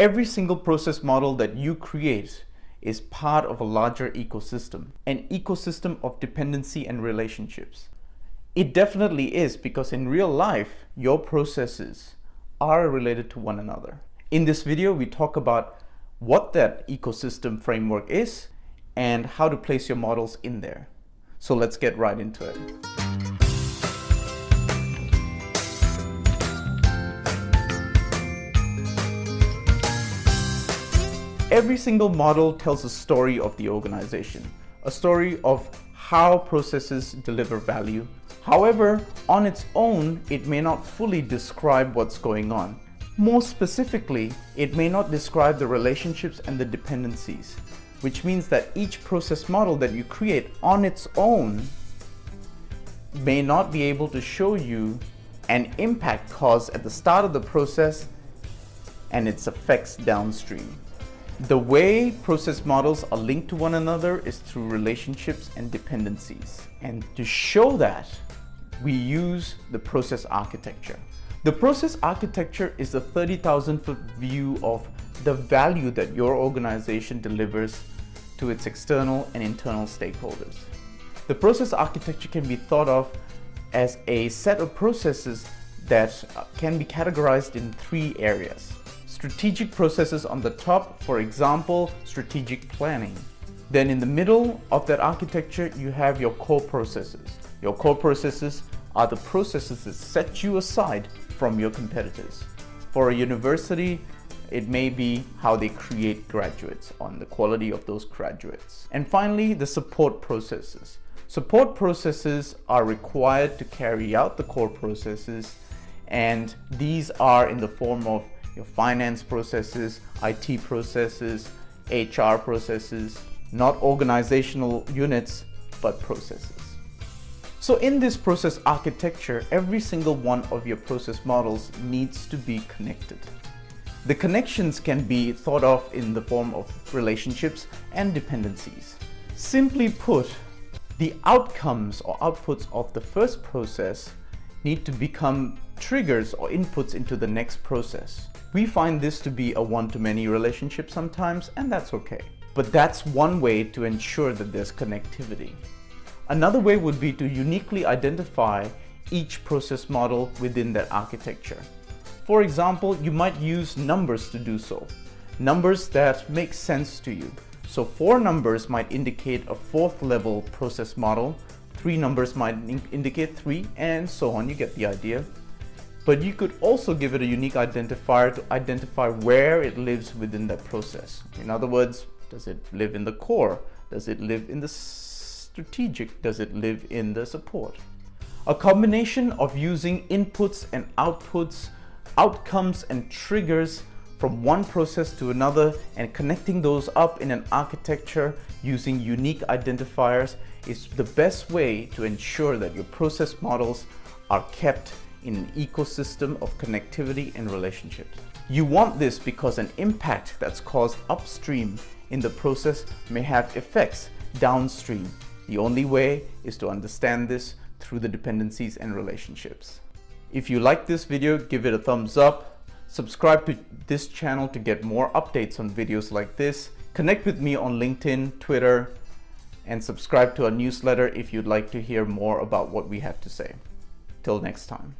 Every single process model that you create is part of a larger ecosystem, an ecosystem of dependency and relationships. It definitely is, because in real life, your processes are related to one another. In this video, we talk about what that ecosystem framework is and how to place your models in there. So let's get right into it. Every single model tells a story of the organization, a story of how processes deliver value. However, on its own, it may not fully describe what's going on. More specifically, it may not describe the relationships and the dependencies, which means that each process model that you create on its own may not be able to show you an impact caused at the start of the process and its effects downstream. The way process models are linked to one another is through relationships and dependencies. And to show that, we use the process architecture. The process architecture is the 30,000-foot view of the value that your organization delivers to its external and internal stakeholders. The process architecture can be thought of as a set of processes that can be categorized in three areas. Strategic processes on the top, for example, strategic planning. Then in the middle of that architecture, you have your core processes. Your core processes are the processes that set you aside from your competitors. For a university, it may be how they create graduates, on the quality of those graduates. And finally, the support processes. Support processes are required to carry out the core processes, and these are in the form of your finance processes, IT processes, HR processes, not organizational units, but processes. So in this process architecture, every single one of your process models needs to be connected. The connections can be thought of in the form of relationships and dependencies. Simply put, the outcomes or outputs of the first process need to become triggers or inputs into the next process. We find this to be a one-to-many relationship sometimes, and that's okay. But that's one way to ensure that there's connectivity. Another way would be to uniquely identify each process model within that architecture. For example, you might use numbers to do so. Numbers that make sense to you. So 4 numbers might indicate a 4th level process model, 3 numbers might indicate 3, and so on. You get the idea. But you could also give it a unique identifier to identify where it lives within that process. In other words, does it live in the core? Does it live in the strategic? Does it live in the support? A combination of using inputs and outputs, outcomes and triggers from one process to another and connecting those up in an architecture using unique identifiers is the best way to ensure that your process models are kept in an ecosystem of connectivity and relationships. You want this because an impact that's caused upstream in the process may have effects downstream. The only way is to understand this through the dependencies and relationships. If you like this video, give it a thumbs up. Subscribe to this channel to get more updates on videos like this. Connect with me on LinkedIn, Twitter, and subscribe to our newsletter if you'd like to hear more about what we have to say. Till next time.